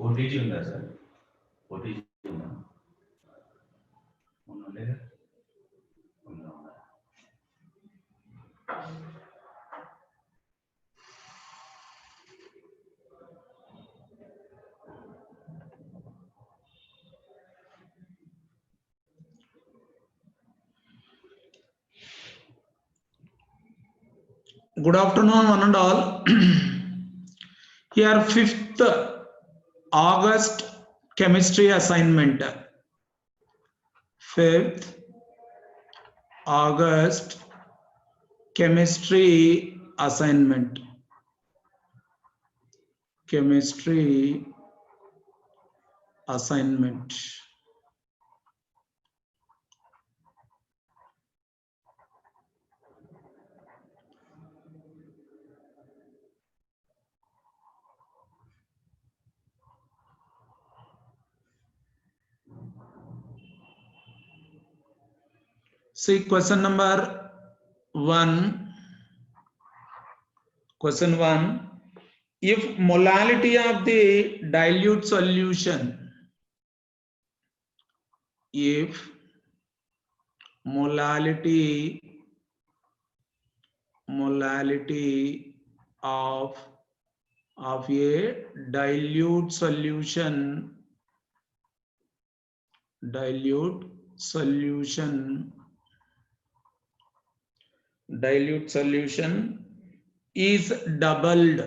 OTG ఉందా sir? OTG ఉందా? లేదా? Good afternoon, one and all. Here, 5th August chemistry assignment. 5th August chemistry assignment. Chemistry assignment. See question number 1. Question 1. If molality of the dilute solution, if molality of a dilute solution is doubled,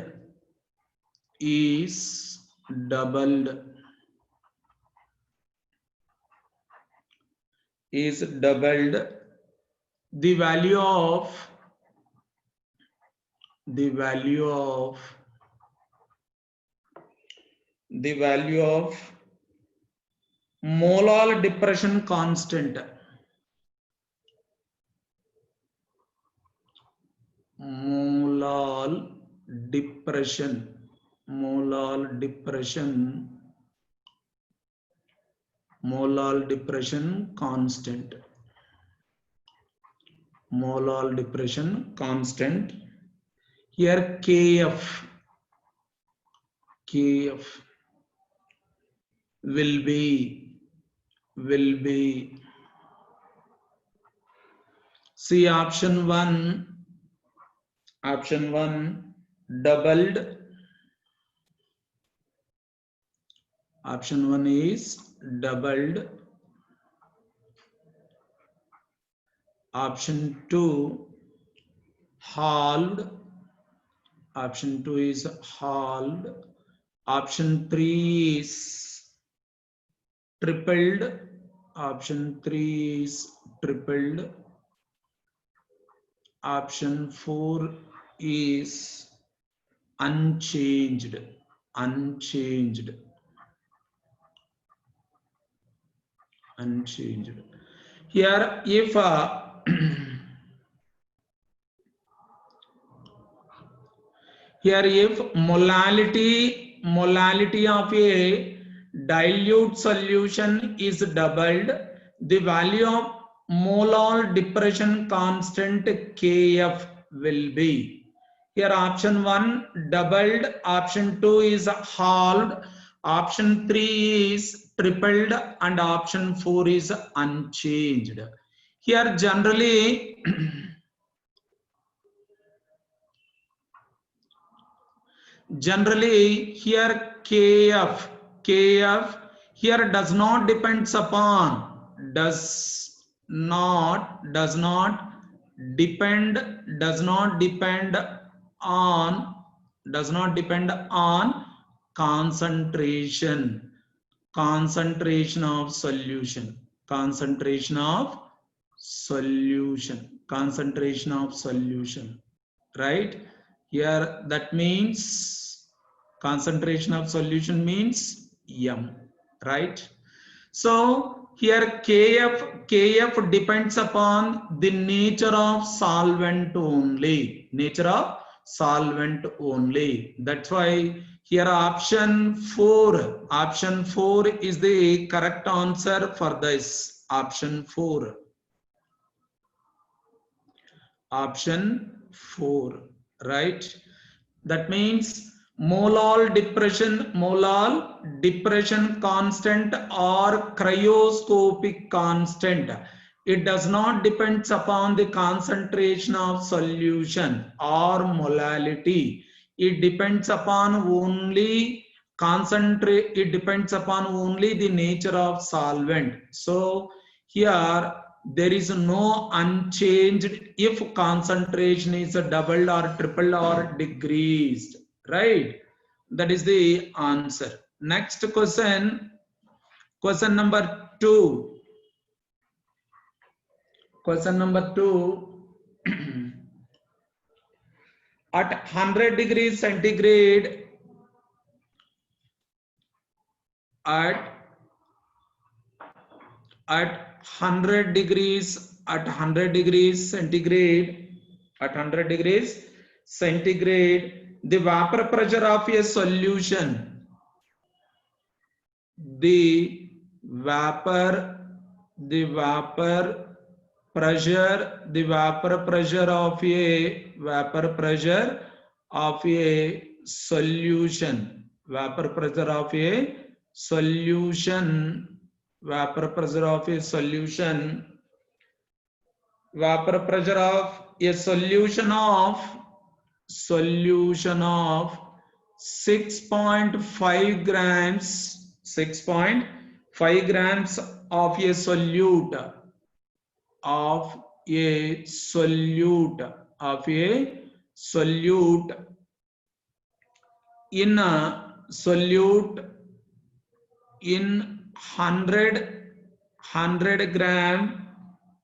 the value of molar depression constant, molar depression constant. Here Kf will be see option 1 doubled. Option 1 is doubled. Option 2 halved. Option 2 is halved. Option 3 is tripled. Option 3 is tripled. Option 4 is unchanged. Here if if molality of a dilute solution is doubled, the value of molar depression constant Kf will be. Here option 1 doubled, option 2 is halved, option 3 is tripled, and option 4 is unchanged. Here generally here Kf here does not depend on concentration of solution, right? Here that means concentration of solution means m, right? So here Kf depends upon the nature of solvent only. That's why here option 4 is the correct answer for this. Option 4, right? That means molal depression constant or cryoscopic constant. It does not depend upon the concentration of solution or molality. It depends upon only it depends upon only the nature of solvent. So here there is no unchanged if concentration is doubled or tripled or decreased, right? That is the answer. Next question, question number 2. Question number 2. At 100 degrees centigrade, at 100 degrees centigrade, the vapor pressure of a solution, the vapor pressure of a solution, vapor pressure of a solution, vapor pressure of a solution of 6.5 grams, 6.5 grams of a solute, in a solute in 100 gram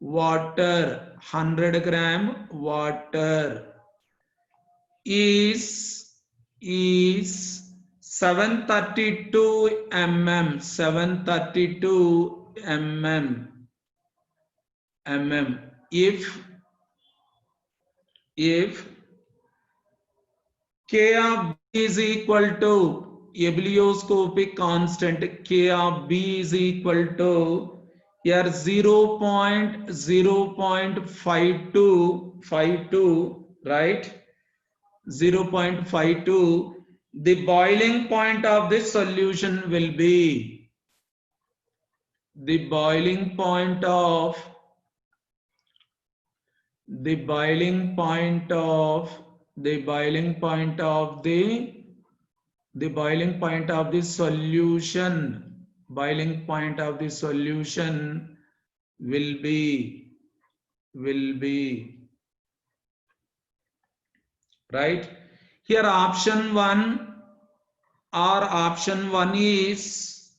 water, 100 gram water is 732 mm, 732 mm. If K of B is equal to ebullioscopic constant, K of B is equal to here 0.52, right? 0.52. The boiling point of this solution will be, the boiling point of the solution will be right here. Option 1 is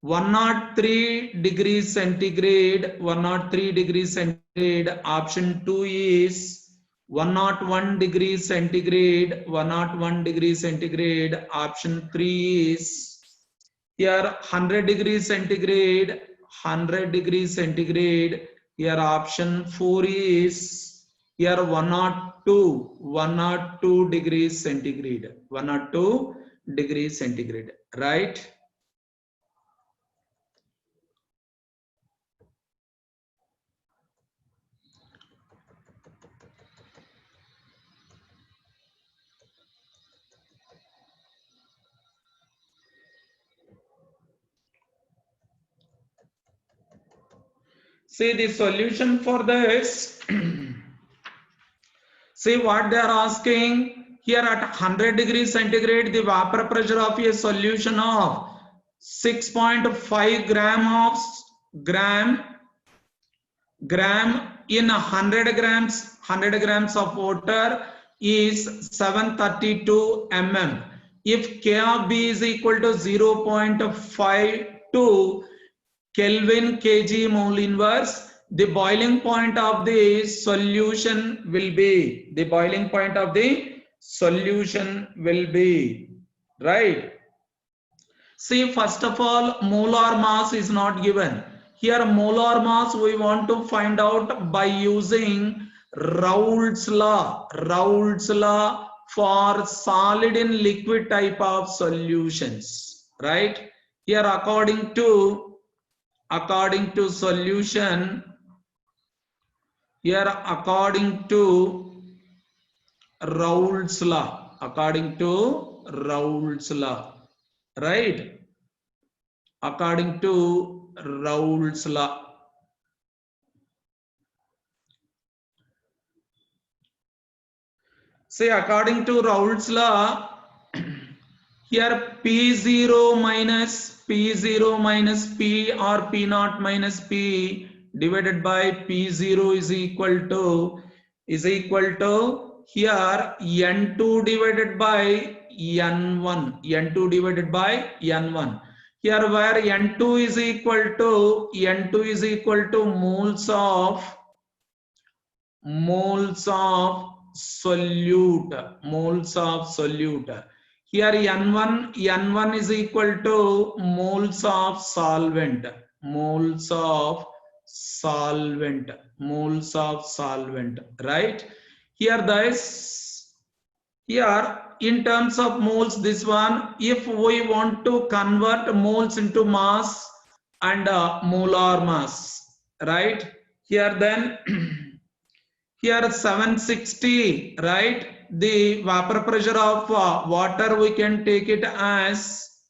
103 degrees centigrade, 103 degrees centigrade. Option 2 is 101 degrees centigrade, 101 degrees centigrade. Option 3 is here 100 degrees centigrade, 100 degrees centigrade. Here option 4 is here 102 degrees centigrade, 102 degrees centigrade, right? See the solution for this. See what they are asking here. At 100 degrees centigrade, the vapor pressure of a solution of 6.5 gram in 100 grams of water is 732 mm. If K of B is equal to 0.52 Kelvin kg mole inverse, the boiling point of the solution will be, right? See, first of all, molar mass is not given. Here molar mass we want to find out by using Raoult's law for solid and liquid type of solutions, right? Here according to solution, here according to Raoult's law, Raoult's law, right? According to Raoult's law. Say according to Raoult's law, here P0 minus P0 minus P or P0 minus P divided by P0 is equal to here N2 divided by N1, N2 divided by N1. Here where N2 is equal to moles of solute. Here N1 is equal to moles of solvent, right? Here in terms of moles, this one, if we want to convert moles into mass and molar mass, right? Here then here 760, right? The vapor pressure of water, we can take it as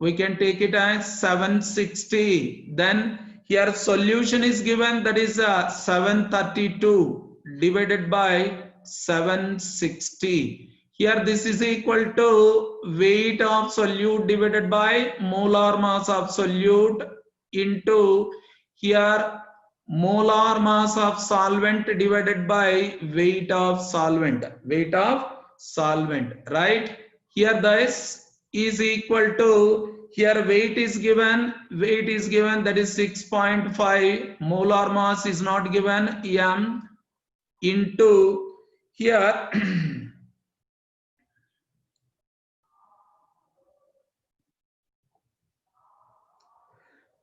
760. Then here solution is given, that is 732 divided by 760. Here this is equal to weight of solute divided by molar mass of solute into here molar mass of solvent divided by weight of solvent, right? Here this is equal to, here weight is given, that is 6.5, molar mass is not given, m, into here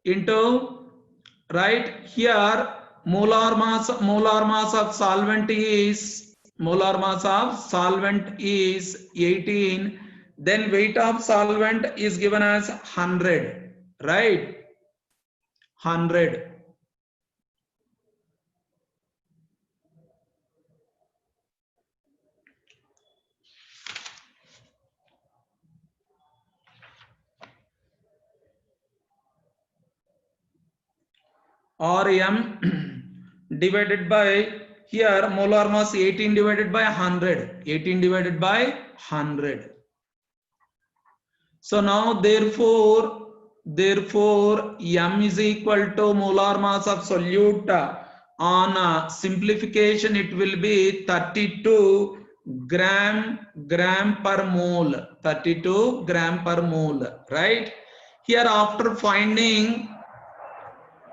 into, right, here molar mass of solvent is 18, then weight of solvent is given as 100, right? 100. Or m divided by, here molar mass 18 divided by 100, So now therefore m is equal to molar mass of solute. On simplification, it will be 32 gram per mole, 32 gram per mole, right? Here after finding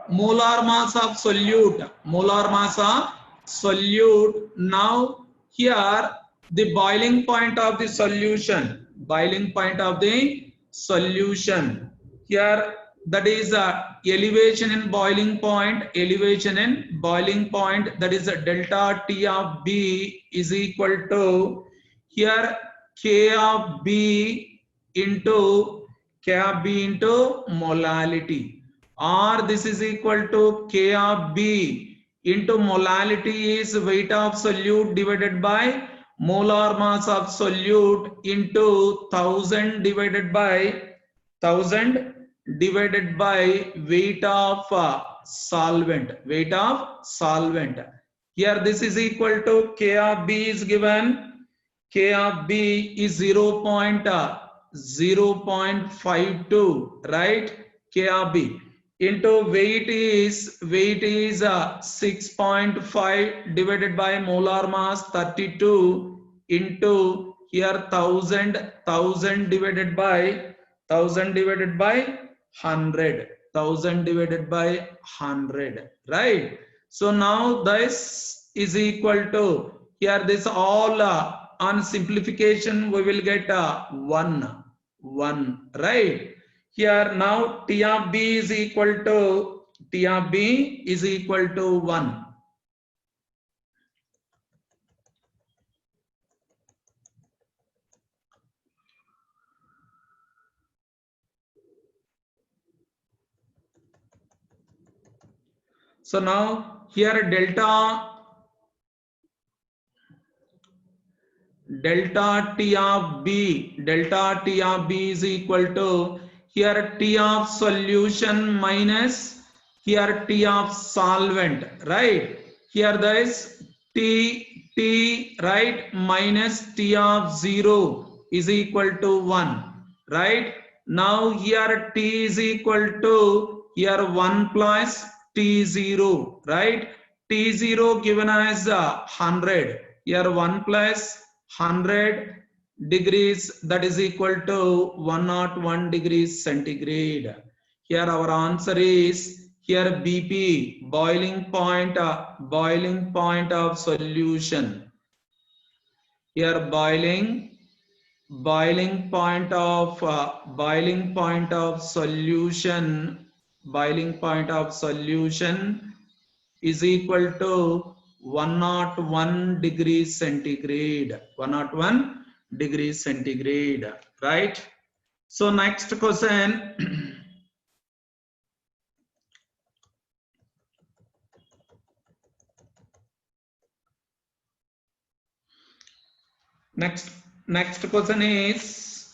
molar mass of solute, now here the boiling point of the solution, here, that is elevation in boiling point, that is delta T of B is equal to here K of B into molality, or this is equal to K of B into molality is weight of solute divided by molar mass of solute into 1000 divided by weight of solvent, Here this is equal to K of B is given, K of B is 0.52, right? K of B into weight is 6.5 divided by molar mass 32 into here 1000 divided by 100, right? So now this is equal to, here this all on simplification we will get 1, right? Here now T of B is equal to 1. So now here delta delta T of B, delta T of B is equal to here T of solution minus here T of solvent, right? Here there is T, right, minus T of 0 is equal to 1, right? Now here T is equal to here 1 plus T0, right? T0 given as 100, here 1 plus 100 degrees, that is equal to 101 degrees centigrade. Here our answer is here BP, boiling point of solution. Here boiling point of solution, is equal to 101 degrees centigrade, 101 degrees centigrade, right? So next question. Next question is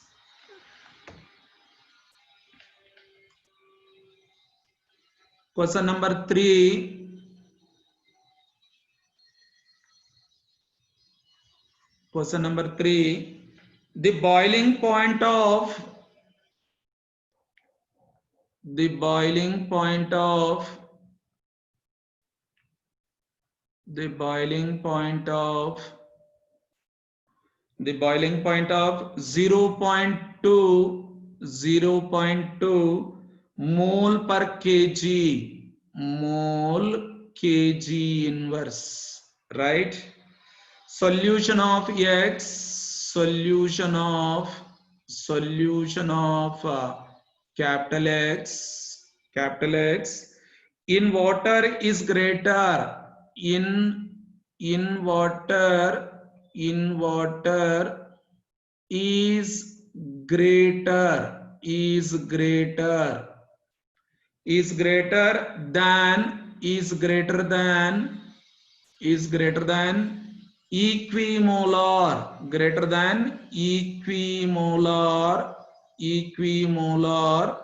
question number 3. Question number 3. The boiling point of the boiling point of 0.2 mole per kg inverse, right? Solution of X, solution of capital X in water is greater, in water is greater equimolar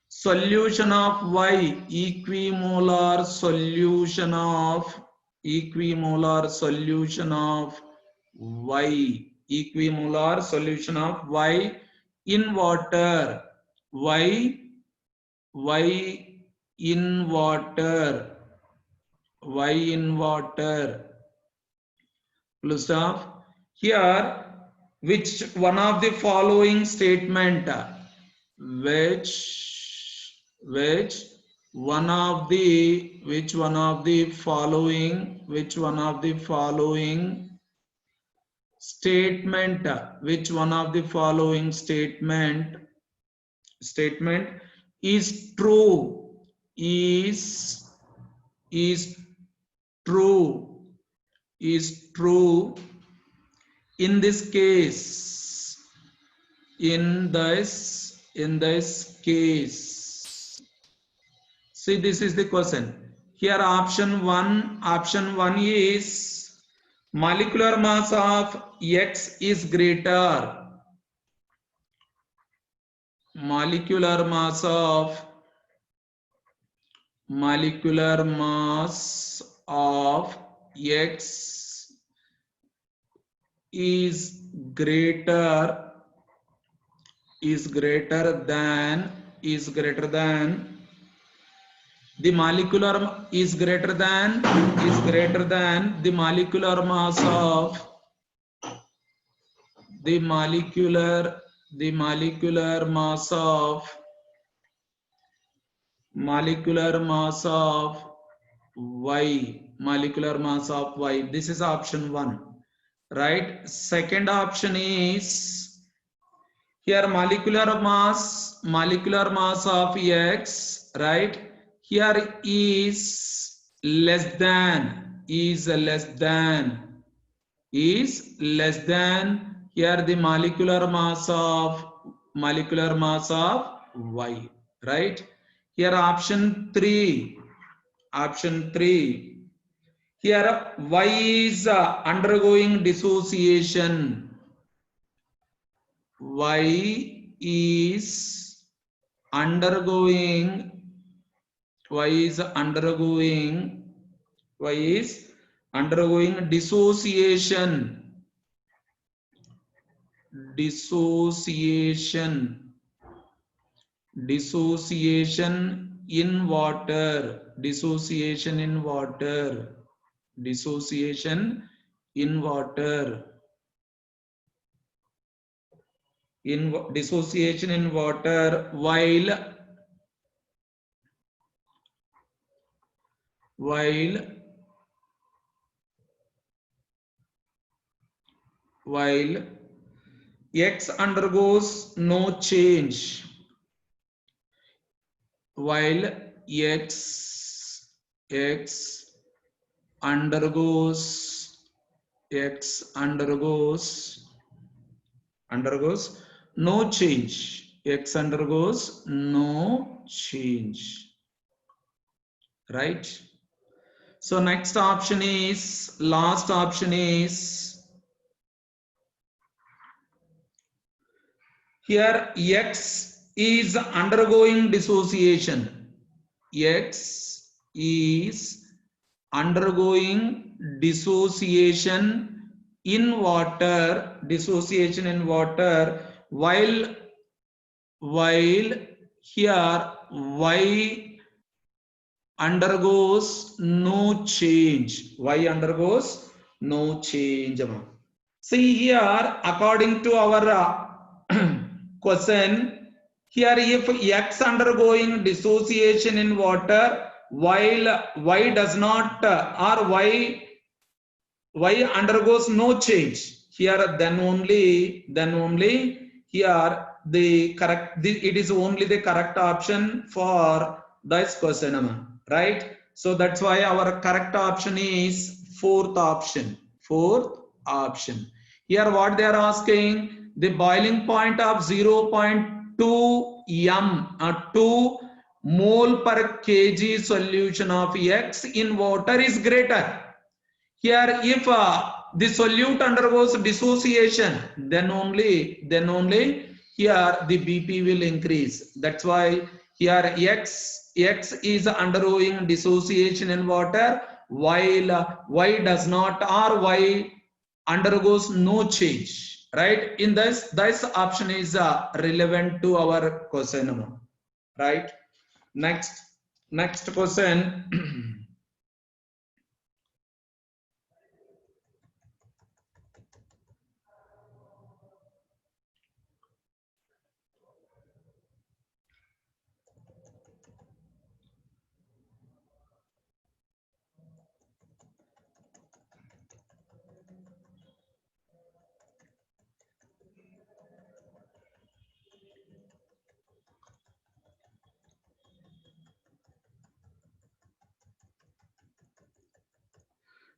solution of Y, equimolar solution of Y, equimolar solution of Y in water, Y in water, full stop. Here, which one of the following statement, which one of the following statement is true, in this case, see, this is the question. Here option one is molecular mass of X is greater, molecular mass of X is greater than the molecular is greater than the molecular mass of Y, molecular mass of Y. This is option 1, right? Second option is here molecular mass of X, right? Here is less than here the molecular mass of Y, right? Here option 3, Here Y is undergoing dissociation. Y is undergoing dissociation. Dissociation in water. Dissociation in water. Dissociation in water. Dissociation in water while X undergoes no change. While X undergoes no change. X undergoes no change. Right? So next option is, last option is, here X is undergoing dissociation. X is undergoing dissociation in water, while here Y undergoes no change. Y undergoes no change. See here, according to our question, here if X undergoing dissociation in water while Y does not or Y undergoes no change, here then only here the correct, it is only the correct option for this question, right? So that's why our correct option is fourth option. Here what they are asking, the boiling point of 0.2 m 2 mole per kg solution of X in water is greater. Here if the solute undergoes dissociation, then only here the BP will increase. That's why here X is undergoing dissociation in water while Y does not, or Y undergoes no change. Right? In this option is relevant to our question. Right? Next question.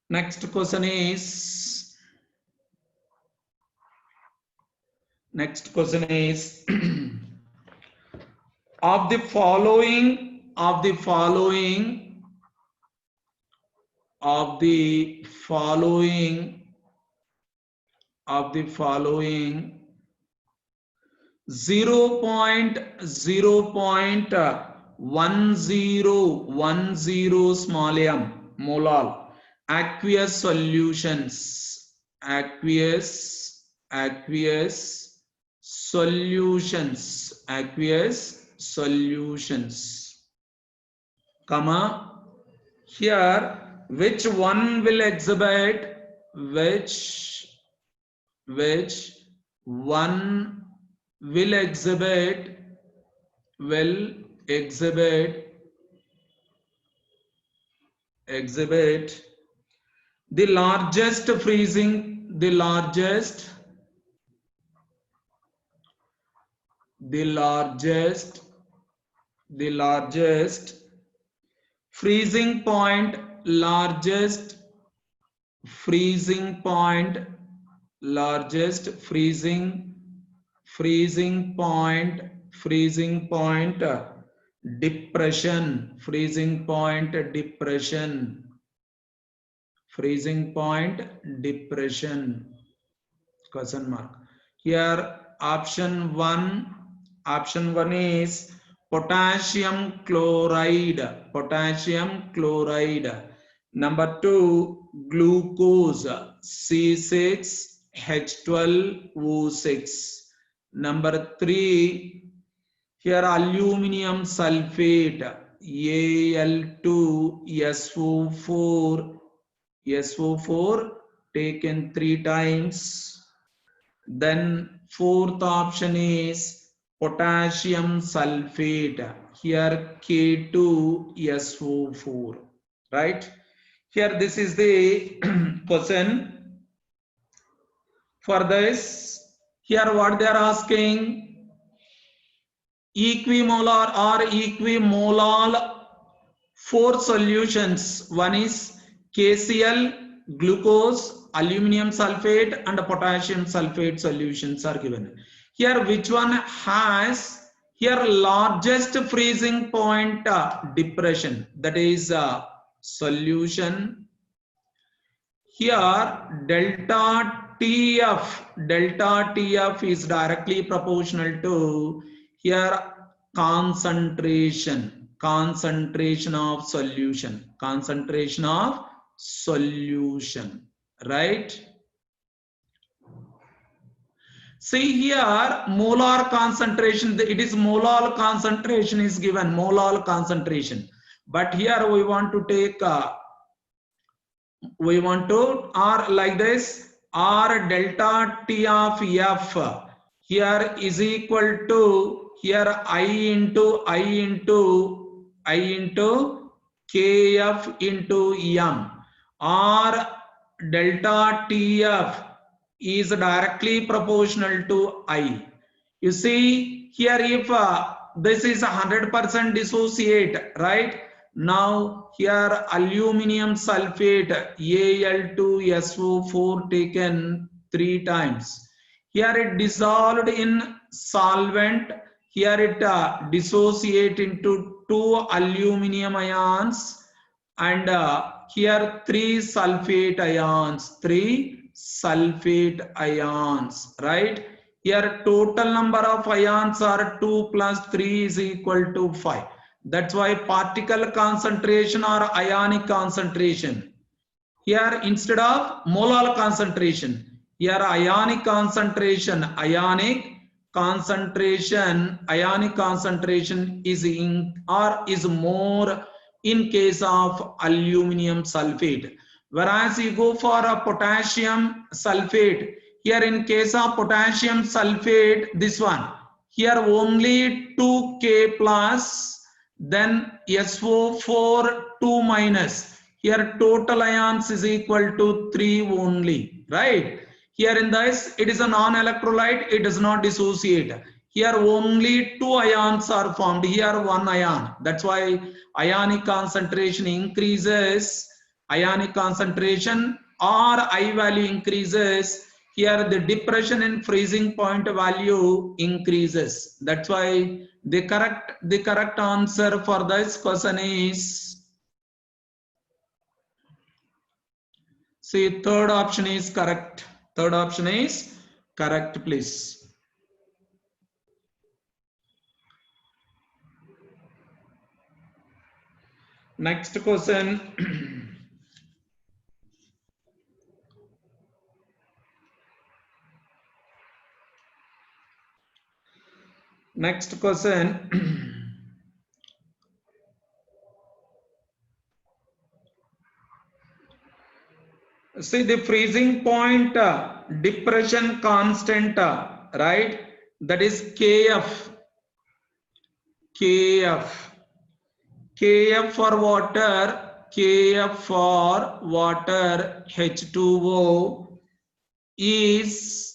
Next question is of the following zero point 1010 small m molal aqueous solutions, comma, here which one will exhibit, which one will exhibit the largest freezing point, largest freezing point depression, freezing point depression, question mark. Here option one is potassium chloride, number 2 glucose C6H12O6, number 3 here aluminum sulfate Al2SO4 taken 3 times. Then fourth option is potassium sulfate, here K2SO4, right? Here this is the question. For this, here what they are asking, equimolar or equimolal 4 solutions. One is KCl, glucose, aluminum sulfate and potassium sulfate solutions are given. Here which one has here largest freezing point depression, that is solution. Here delta TF is directly proportional to here concentration of solution, right? See here molar concentration, it is molal concentration is given, molal concentration, but here we want to take or like this, R delta T of F here is equal to here I into KF into M. R delta TF is directly proportional to I. You see here if this is 100% dissociate, right? Now here aluminum sulfate Al2SO4 taken 3 times. Here it dissolved in solvent. Here it dissociate into 2 aluminum ions and here 3 sulfate ions, right? Here total number of ions are 2 plus 3 is equal to 5. That's why particle concentration or ionic concentration. Here instead of molar concentration, here ionic concentration is in or is more in case of aluminum sulfate. Whereas you go for a potassium sulfate, here in case of potassium sulfate, this one, here only 2K plus, then SO4 2 minus, here total ions is equal to 3 only, right? Here in this, it is a non-electrolyte, it does not dissociate. Here only 2 ions are formed, here 1 ion. That's why ionic concentration increases, ionic concentration or I value increases. Here the depression in freezing point value increases. That's why the correct answer for this question is, see, third option is correct. Third option is correct, please. Next question. Next question. See the freezing point depression constant, right? That is KF. KF for water, H2O is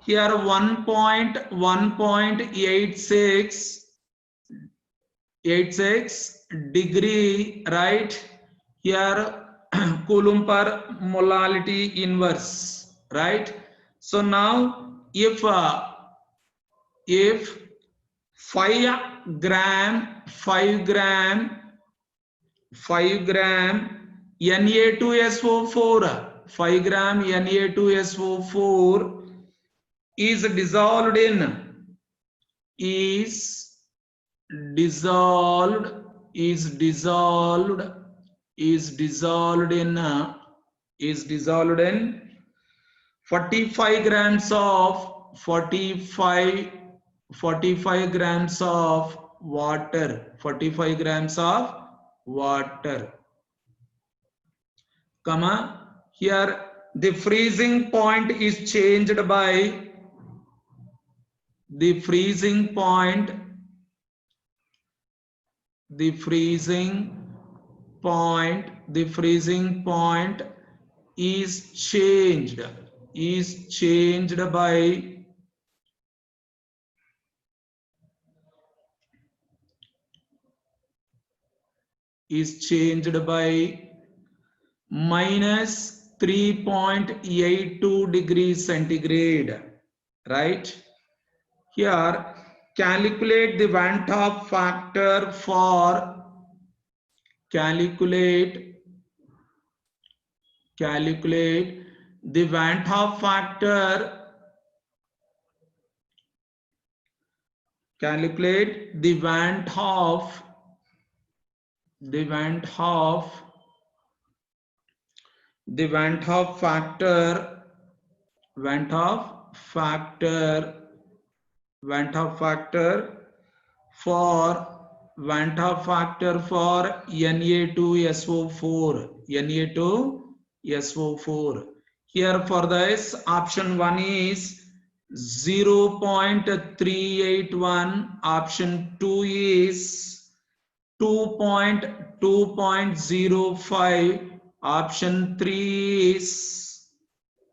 here 1.86 degree, right? Here Coulomb per molality inverse, right? So now if 5 gram Na2SO4, 5 gram Na2SO4 is dissolved in, is dissolved, is dissolved, is dissolved in, is dissolved in 45 grams of 45 grams of water, 45 grams of water, comma, here the freezing point is changed by, the freezing point, the freezing point, the freezing point is changed by minus 3.82 degrees centigrade, right? Here calculate the Van 't Hoff factor for, calculate the Van 't Hoff factor, calculate the Van 't Hoff, the Van 't Hoff, the Van 't Hoff factor, Van 't Hoff factor, Van 't Hoff factor for, Van 't Hoff factor for Na2SO4, Na2SO4. Here for this option 1 is 0.381, option 2 is 2.05, option 3 is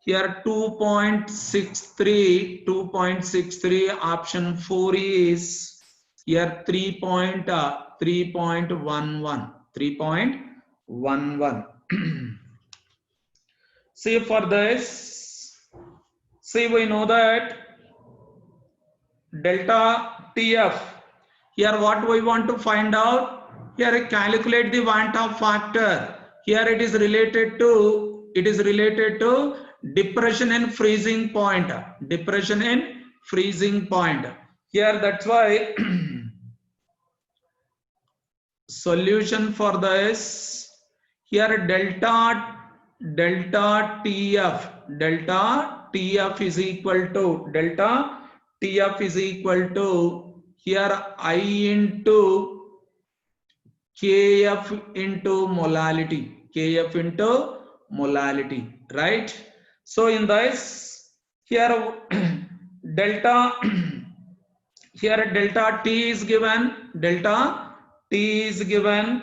here 2.63, option 4 is here 3.11. See for this, see we know that delta TF, here what we want to find out, here calculate the Van 't Hoff factor, here it is related to, depression and freezing point, depression and freezing point. Here that's why solution for this, here delta TF is equal to, delta TF is equal to here I into KF into molality, KF into molality, right? So in this, here delta here delta T is given, delta T is given,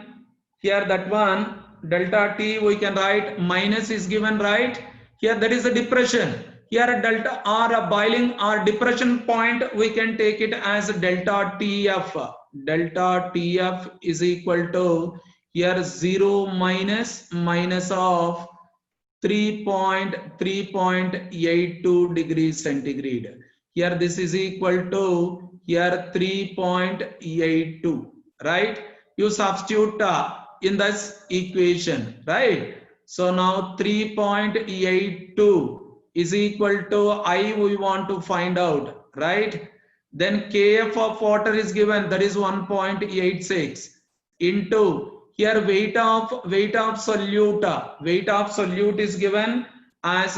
here that one delta T we can write, minus is given, right? Here that is a depression, here delta or a boiling or depression point we can take it as delta TF, delta TF is equal to here 0 minus of 3.82 degrees centigrade. Here this is equal to here 3.82, right? You substitute in this equation, right? So now 3.82 is equal to I we want to find out, right? Then Kf of water is given, that is 1.86 into here weight of solute, is given as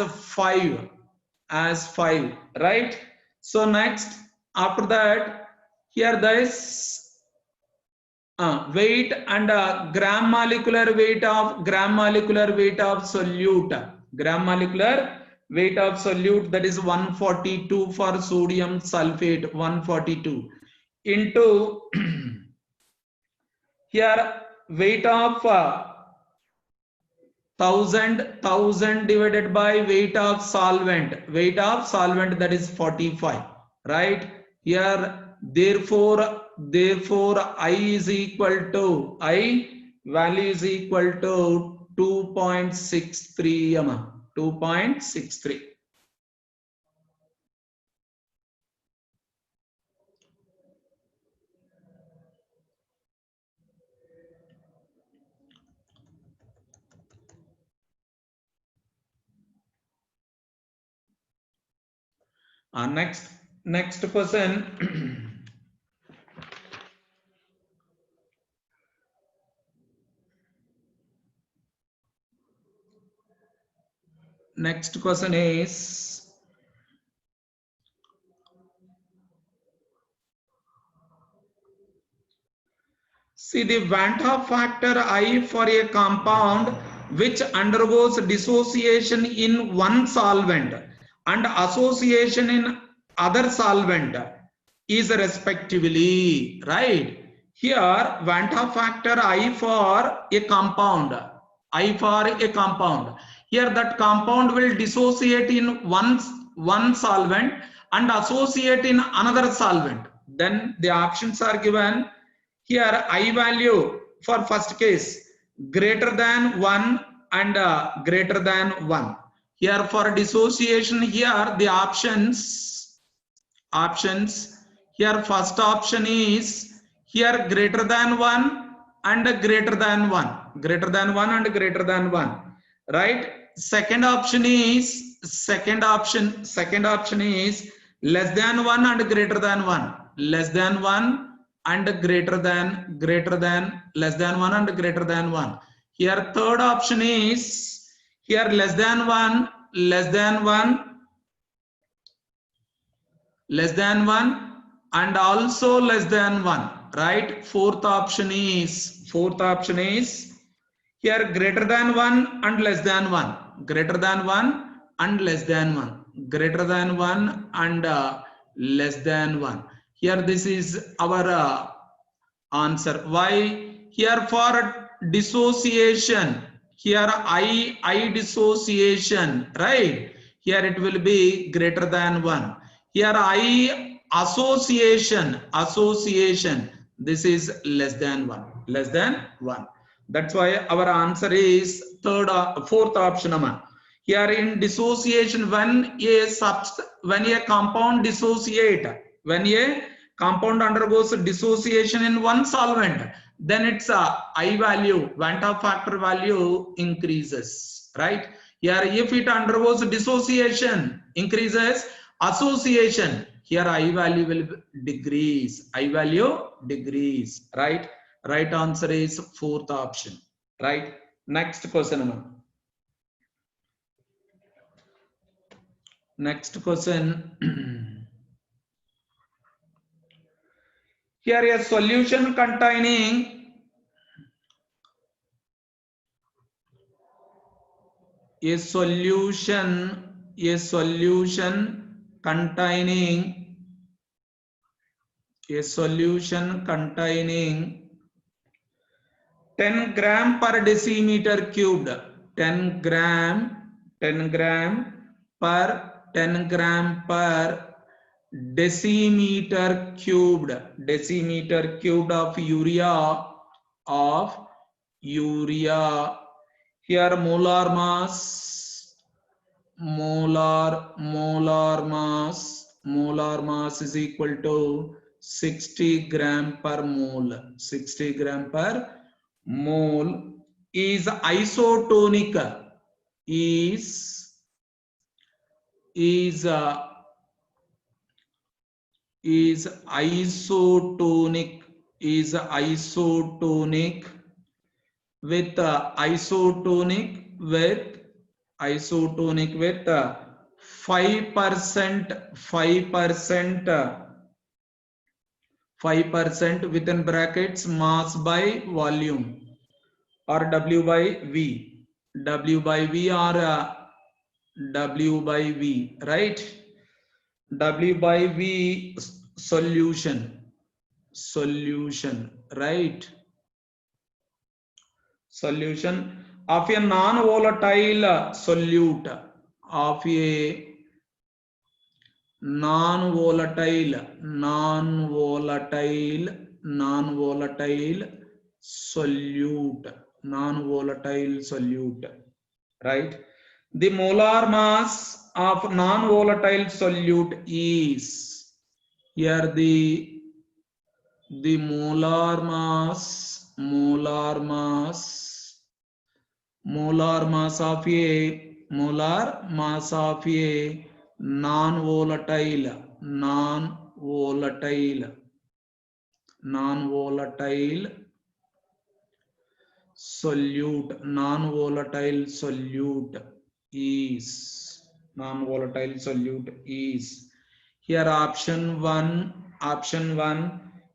5, right? So next after that here this weight and gram molecular weight of solute, that is 142 for sodium sulfate, 142 into here weight of 1000 divided by weight of solvent, that is 45, right? Here therefore I is equal to, I value is equal to 2.63 2.63. Next question. Next question is, see the Van 't Hoff factor I for a compound which undergoes dissociation in one solvent and association in other solvent is respectively, right? Here Van 't Hoff factor I for a compound, Here that compound will dissociate in one solvent and associate in another solvent. Then the options are given. Here I value for first case greater than 1 and greater than 1. Here for dissociation, here the options, here first option is here greater than 1 and greater than 1, greater than 1 and greater than 1, right? Second option is less than 1 and greater than 1, less than 1 and greater than less than 1 and greater than 1. Here third option is here less than 1 and also less than 1, right? Fourth option is here greater than 1 and less than 1, greater than 1 and less than 1, greater than 1 and less than 1. Here this is our answer. Why? Here for dissociation, here I dissociation, right? Here it will be greater than 1. Here I association, this is less than 1. That's why our answer is fourth option. Here in dissociation, when a compound dissociate, when a compound undergoes dissociation in one solvent, then its I value, Van 't Hoff factor value increases, right? Here if it undergoes dissociation, increases, association, here I value will decrease, right? Right answer is fourth option, right? Next question. Next question. Here a solution containing a solution containing 10 gram per decimeter cubed, 10 gram per decimeter cubed of urea. Here molar mass is equal to 60 gram per mole. 60 gram per mole is isotonic, is isotonic with 5% within brackets mass by volume, or W by V or W by V, right? W by V solution, right? Solution of a non-volatile solute, of a non-volatile solute, right? The molar mass of non-volatile solute is, here the molar mass of a non-volatile solute is here option 1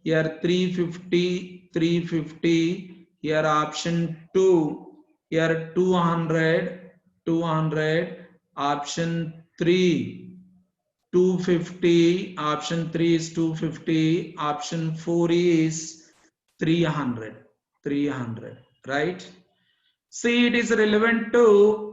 here 350 here option 2 here 200 option 3 250 option 3 is 250 option 4 is 300 right. See, it is relevant to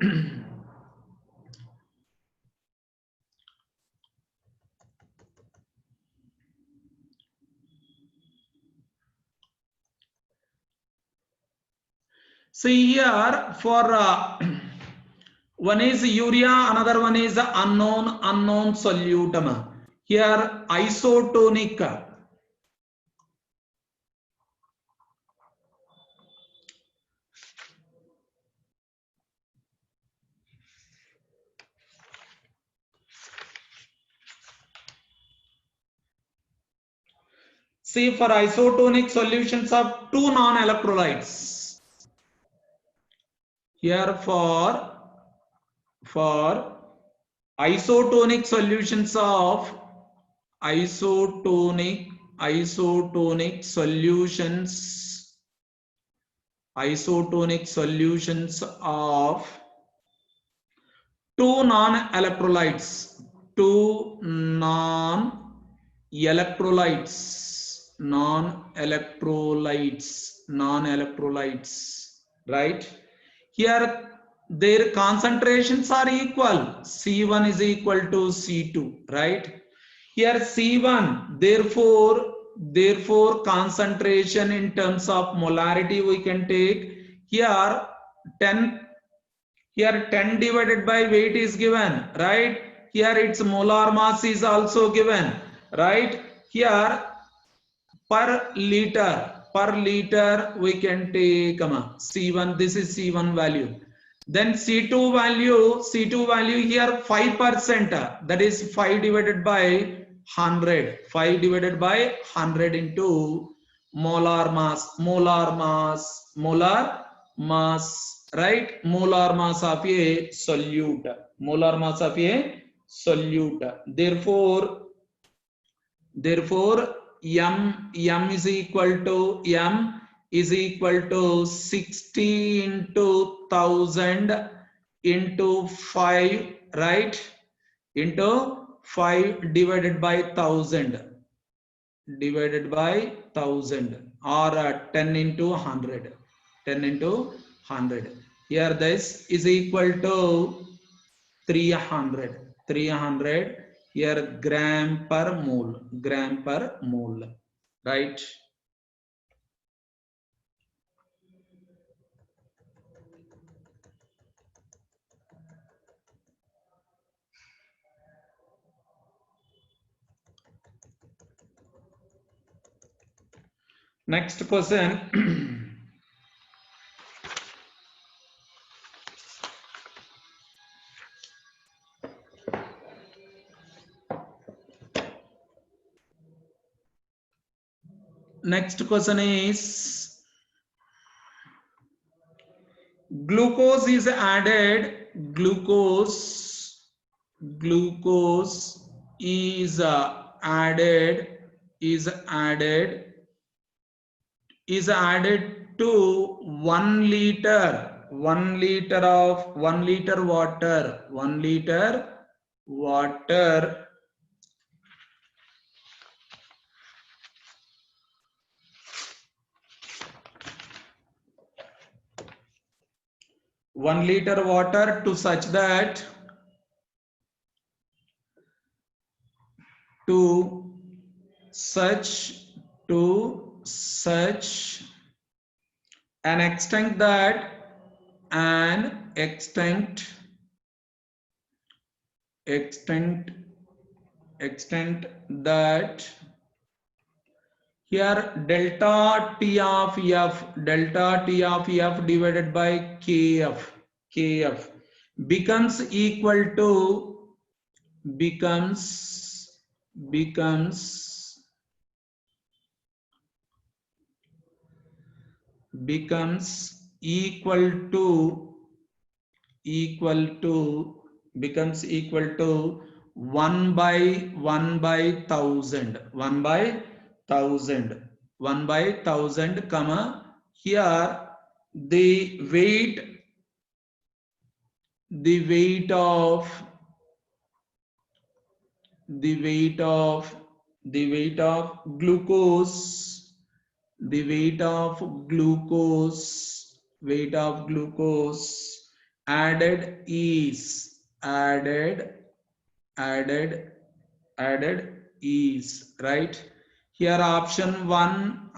see here for one is urea, another one is unknown solute. Here isotonic. See, for isotonic solutions of two non-electrolytes. Here for isotonic solutions of isotonic solutions of two non-electrolytes right. Here their concentrations are equal, C1 is equal to C2, right. Here C1, therefore concentration in terms of molarity we can take here 10 divided by weight is given, right. Here its molar mass is also given, right. Here per liter we can take C1, this is C1 value. Then C2 value here 5%, that is 5 divided by 100 into molar mass, right. Molar mass of a solute, therefore m is equal to 60 into 1000 into 5, right, into 5 divided by 1000 or 10 into 100. Here this is equal to 300 here gram per mole, right. Next question. Next question is glucose is added to 1 liter of 1 liter water 1 liter water to such that an extent that here delta T of F divided by kf becomes equal to becomes equal to becomes equal to 1 by 1 by 1000 1 by 1000 1 by 1000 comma here the weight of the weight of glucose added is added is right. Here option 1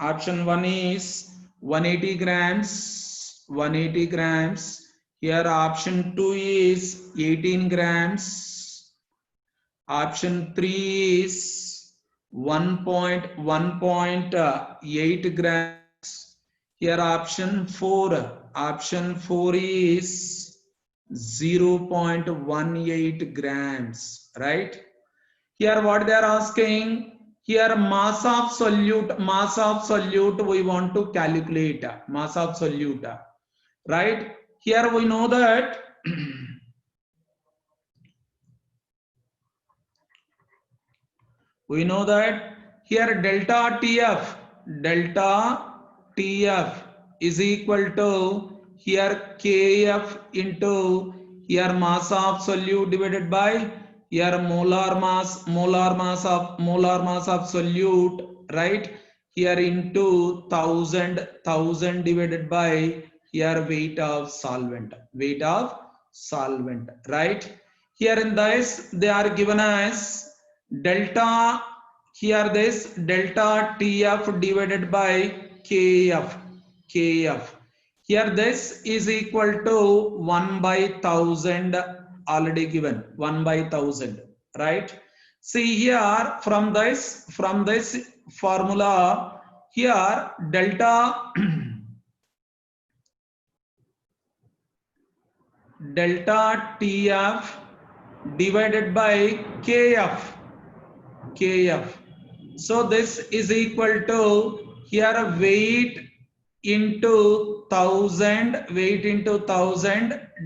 is 180 grams 180 grams. Here option 2 is 18 grams. Option 3 is 1.8 grams. Here option 4 is 0.18 grams, right? Here what they are asking, here mass of solute we want to calculate, mass of solute, right? Here we know that here delta TF is equal to here KF into here mass of solute divided by here molar mass of solute, right? Here into 1000 divided by here weight of solvent, right? Here in this they are given as delta, here this delta TF divided by KF. Here this is equal to 1 by 1000 already given, 1 by 1000, right? See here from this formula, here delta TF divided by KF. So this is equal to here weight into 1000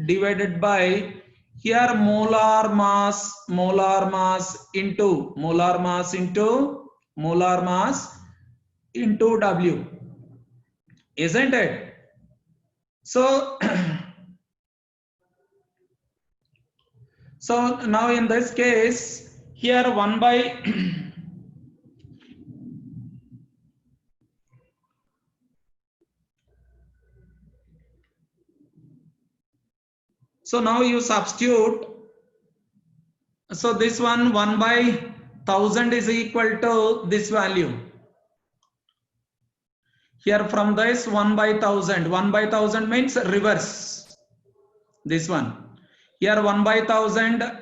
divided by here molar mass into W, isn't it? So so now in this case here 1 by so now you substitute, so this 1 by 1000 is equal to this value. Here from this 1 by 1000 means reverse this one. Here 1 by 1000,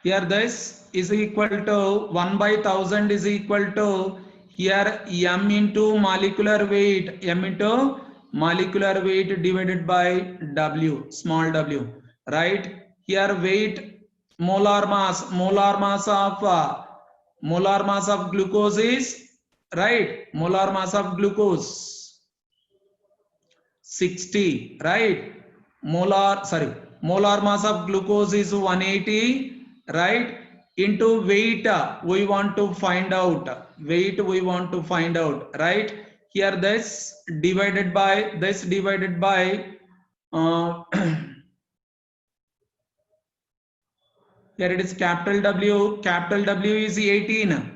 here this is equal to 1 by 1000 is equal to here m into molecular weight divided by W, small w, right? Here weight molar mass of glucose is, right, molar mass of glucose 60, right? Molar mass of glucose is 180, right? Into weight we want to find out, right? Here this divided by here it is capital W is 18.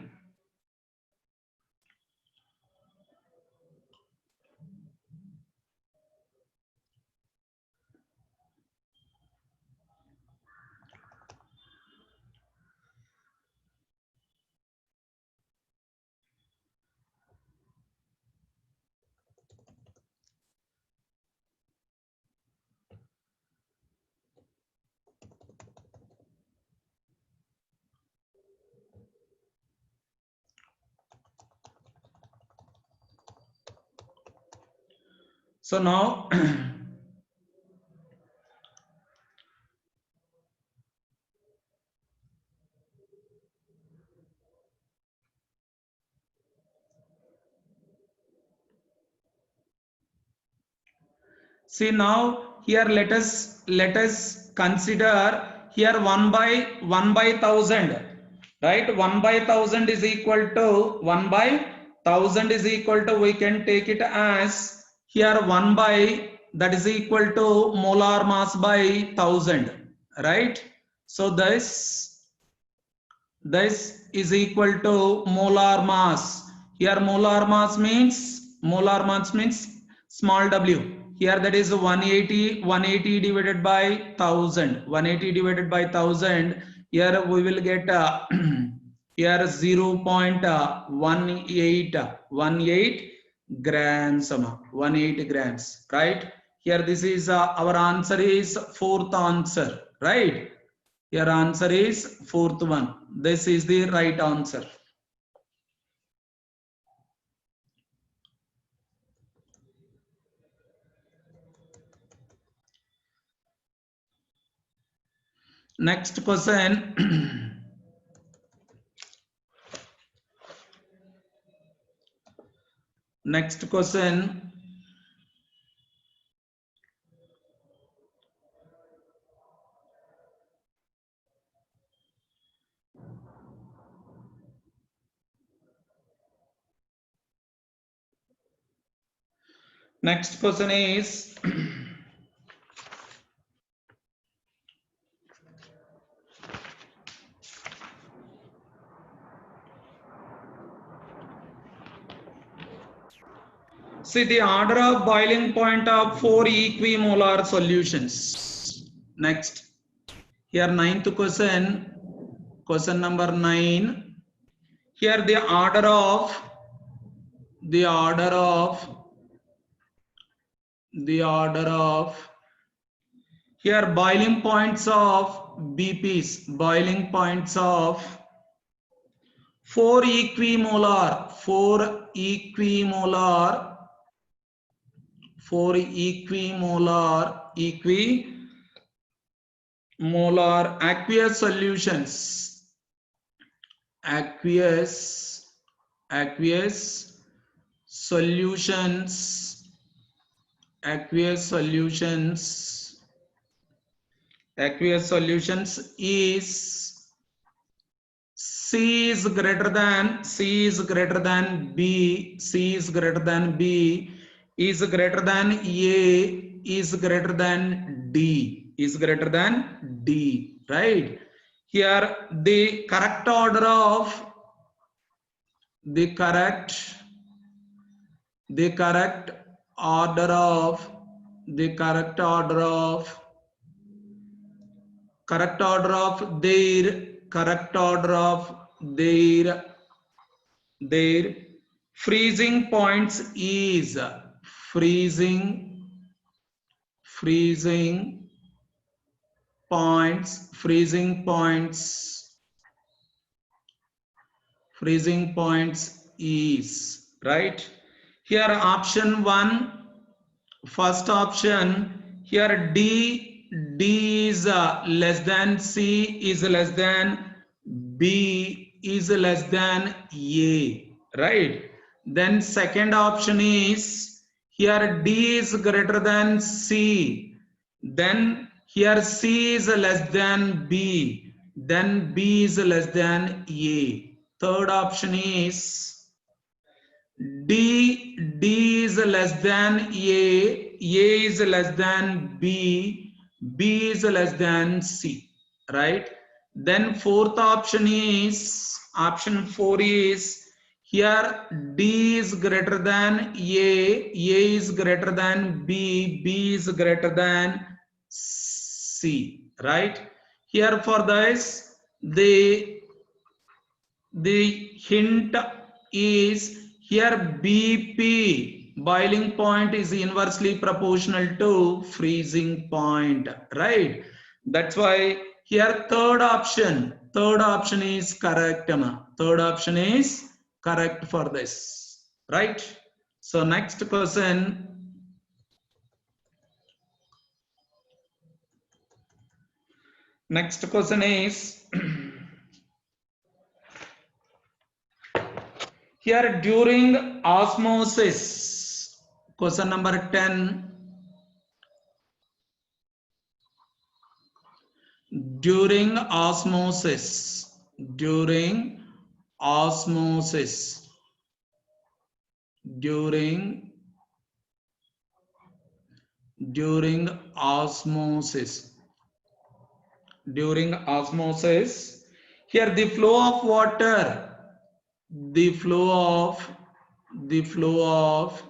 So now See now here let us consider here 1 by 1000, right? 1 by 1000 is equal to 1 by 1000 is equal to, we can take it as here 1 by, that is equal to molar mass by 1000, right? So this is equal to molar mass. Here molar mass means small w. Here that is 180 divided by 1000. 180 divided by 1000. Here we will get here 0.18 grams. 18 grams, right? Here this is our answer is fourth answer, right? Your answer is fourth one. This is the right answer. Next question. Next question. Next question is see the order of boiling point of 4 equimolar solutions. Next, here ninth question, question number 9. Here the order of here boiling points of BPs, boiling points of 4 equimolar aqueous solutions, aqueous solutions is C is greater than B, C is greater than B, is greater than A, is greater than D, is greater than D, right? Here the correct order of their freezing points is freezing points is, right? Here option 1, first option, here D is less than C, is less than B, is less than A, right? Then second option is here D is greater than C, then here C is less than B, then B is less than A. Third option is D is less than A is less than B is less than C, right? Then fourth option is, option 4 is, here D is greater than A is greater than B is greater than C, right? Here for this, the hint is here BP, boiling point, is inversely proportional to freezing point, right? That's why here third option is correct. Third option is correct for this, right? So next question. Next question is here during osmosis, question number 10. during osmosis, during osmosis, during osmosis, during osmosis. Here the flow of water, the flow of the flow of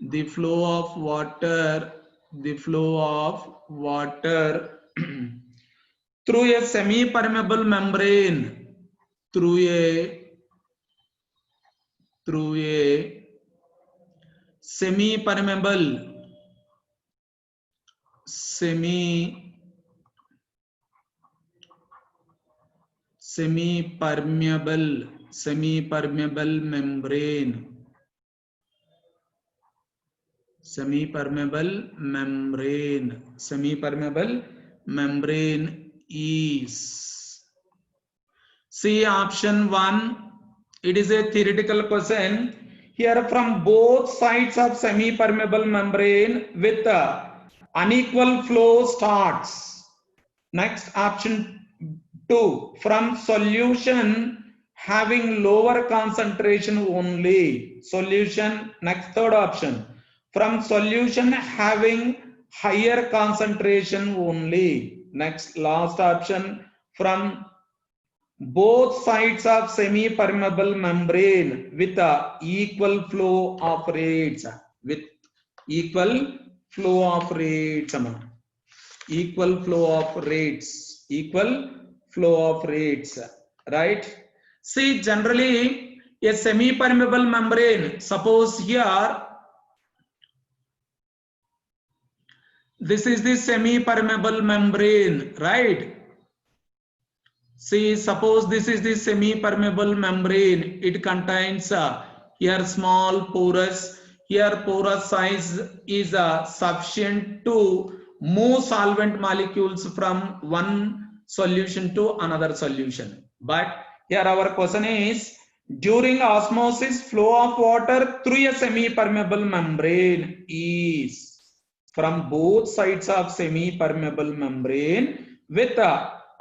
the flow of water, the flow of water through a semi-permeable membrane, through a semi-permeable membrane, semi-permeable membrane is, see option 1. It is a theoretical question. Here from both sides of semi-permeable membrane with unequal flow starts. Next option 2, from solution having lower concentration only. Solution, next third option, from solution having higher concentration only. Next last option, from both sides of semi-permeable membrane with equal flow of rates, with equal flow of rates, equal flow of rates, right? See, generally a semi-permeable membrane, suppose here this is the semi-permeable membrane, right? See, suppose this is the semi-permeable membrane. It contains here small porous. Here porous size is sufficient to move solvent molecules from one solution to another solution. But here our question is, during osmosis, flow of water through a semi-permeable membrane is from both sides of semi-permeable membrane with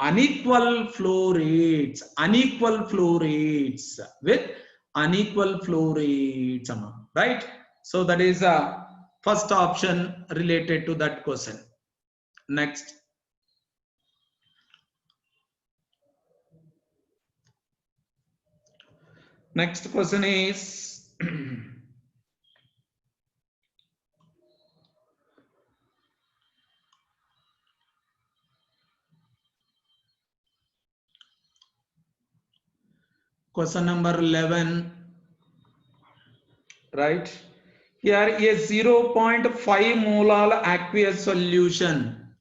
unequal flow rates, with unequal flow rates, right? So that is first option related to that question. Next, next question is question number 11, right? Here a 0.5 mole aqueous solution,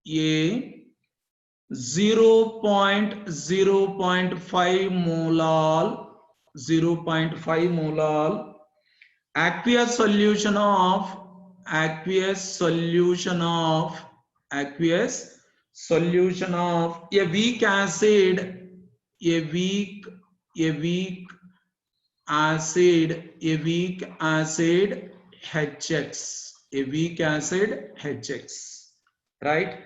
a 0.5 molal aqueous solution of a weak acid, a weak acid HX, right,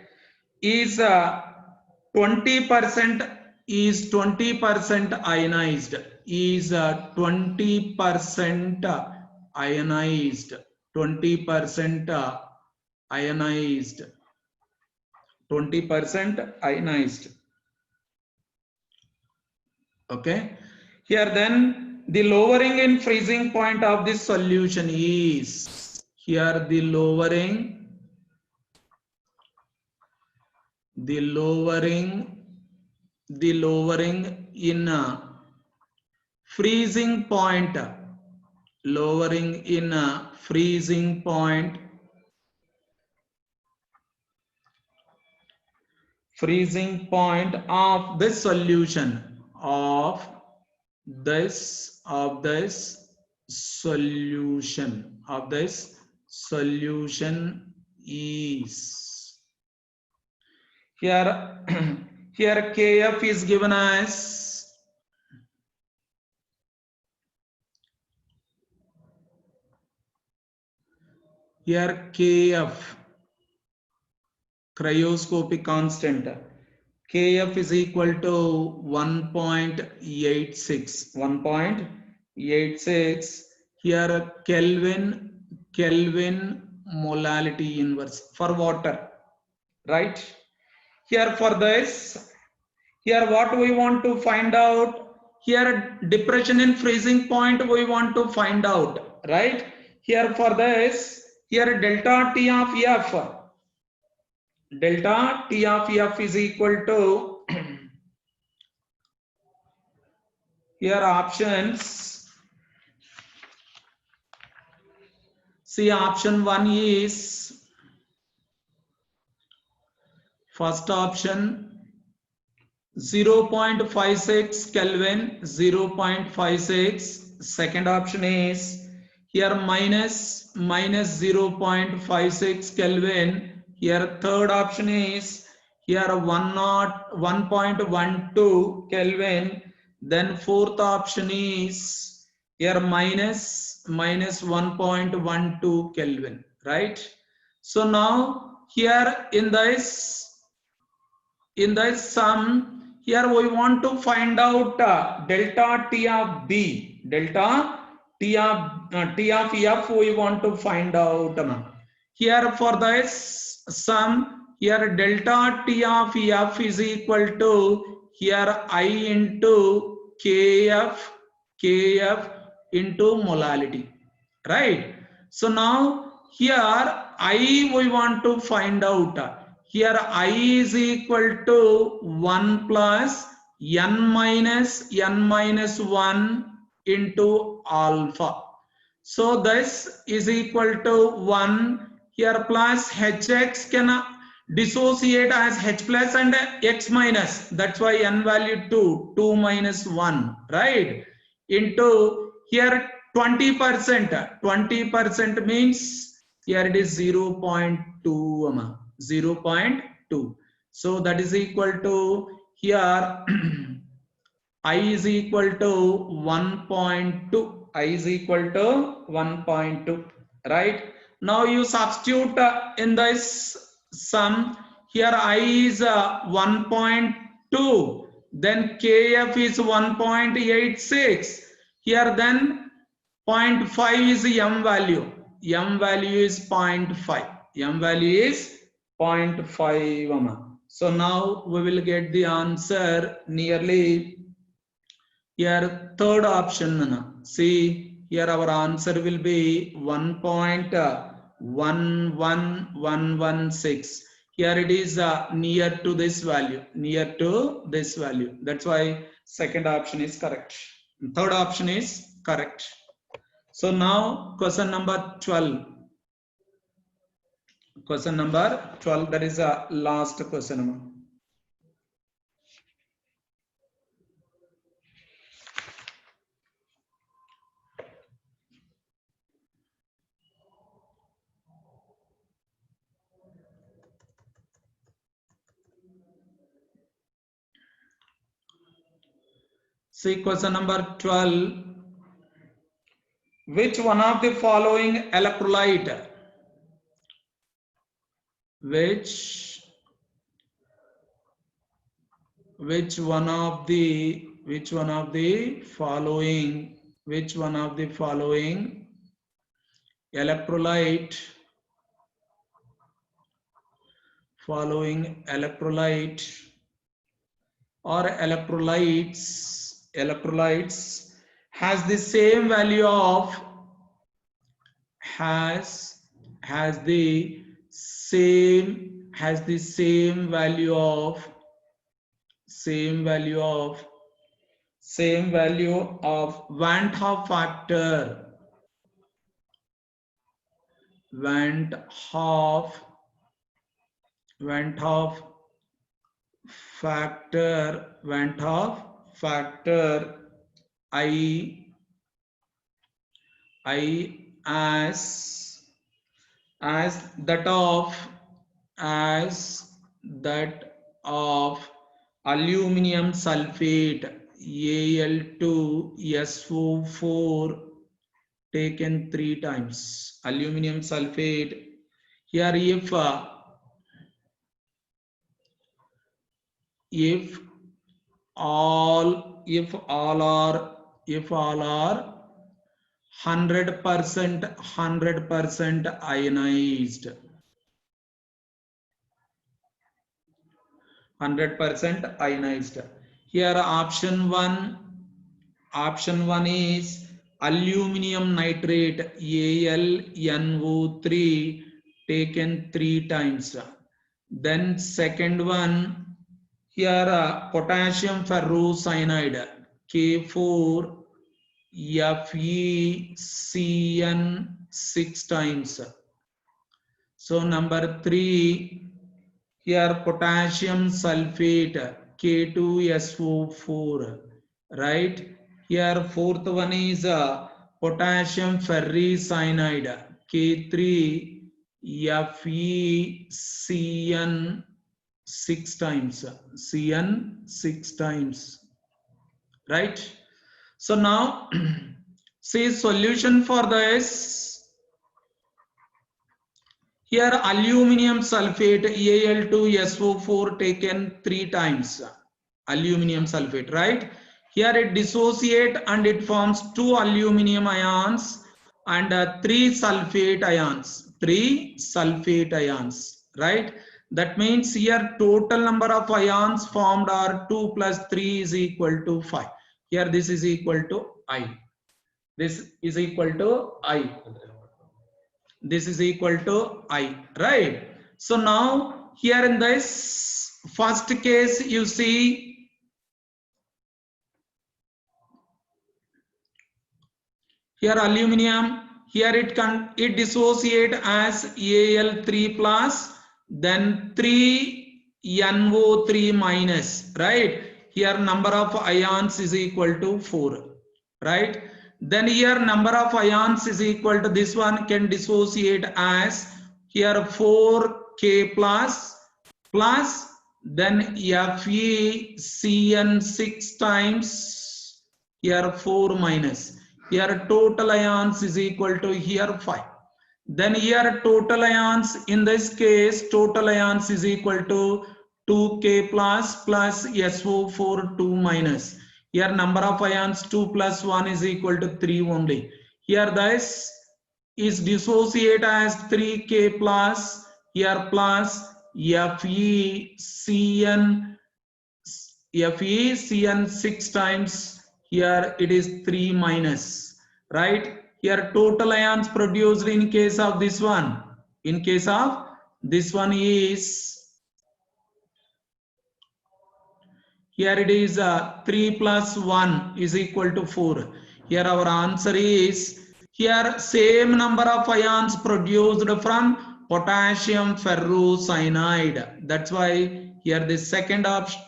is 20% ionized, is 20% ionized, 20% ionized. Okay, here then the lowering in freezing point of this solution is, here the lowering in freezing point, freezing point of this solution, solution is, here here Kf is given as, here Kf cryoscopic constant. Kf is equal to 1.86. 1.86. Here Kelvin molality inverse for water, right? Here for this, here what we want to find out, here depression in freezing point we want to find out, right? Here for this, here delta T of F, delta T of F is equal to here options. See, option 1 is first option 0.56 Kelvin, 0.56. Second option is here minus 0.56 Kelvin. Here third option is here 1.12 Kelvin. Then fourth option is here minus 1.12 Kelvin, right? So now here in this sum, here we want to find out delta T of B, delta T of F we want to find out. Here for this sum, here delta T of F is equal to here I into Kf into molality, right? So now here I we want to find out. Here I is equal to 1 plus n minus 1 into alpha. So this is equal to 1 here plus hx can dissociate as h plus and x minus. That's why n value 2 minus 1, right? Into here 20%. 20% means here it is 0.2. 0.2. So that is equal to here I is equal to 1.2. I is equal to 1.2. Right? Now you substitute in this sum. Here I is 1.2. Then Kf is 1.86. Here then 0.5 is m value. M value is 0.5. M value is 0.5. So now we will get the answer nearly here third option. See here our answer will be 1.11116. Here it is near to this value, near to this value. That's why second option is correct. Third option is correct. So now question number 12. Question number 12, that is a last question. See question number 12. Which one of the following electrolyte? Which one of the following electrolyte or electrolytes has the same value of same value of Van 't Hoff factor. Van 't Hoff factor I as that of aluminum sulfate Al2SO4 taken 3 times. Aluminum sulfate. Here if if all are 100% ionized, 100% ionized. Here option one is aluminum nitrate AlNO3 taken 3 times. Then second one, here potassium ferrocyanide K4 FeCN 6 times. So number 3, here potassium sulfate K2SO4, right? Here fourth one is potassium ferricyanide K3 FeCN 6 times, Cn 6 times, right? So now see solution for this. Here aluminum sulfate Al2SO4 taken 3 times, aluminum sulfate, right? Here it dissociate and it forms 2 aluminum ions and 3 sulfate ions, right? That means here total number of ions formed are 2 plus 3 is equal to 5. Here this is equal to I. This is equal to I. This is equal to I, right? So now here in this first case, you see here aluminum, here it dissociate as Al3 plus, then 3NO3 minus, right? Here number of ions is equal to 4, right? Then here number of ions is equal to, this one can dissociate as here 4K plus then FeCN 6 times, here 4 minus. Here total ions is equal to here 5. Then here total ions, in this case total ions is equal to 2K plus SO4 2 minus. Here number of ions 2 plus 1 is equal to 3 only. Here this is dissociate as 3K plus, here plus FeCN 6 times, here it is 3 minus, right? Here total ions produced in case of this one, is, here it is 3 plus 1 is equal to 4. Here our answer is, here same number of ions produced from potassium ferrocyanide. That's why here the second option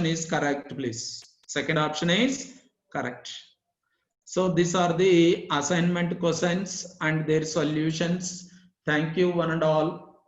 is correct, please. Second option is correct. So these are the assignment questions and their solutions. Thank you one and all.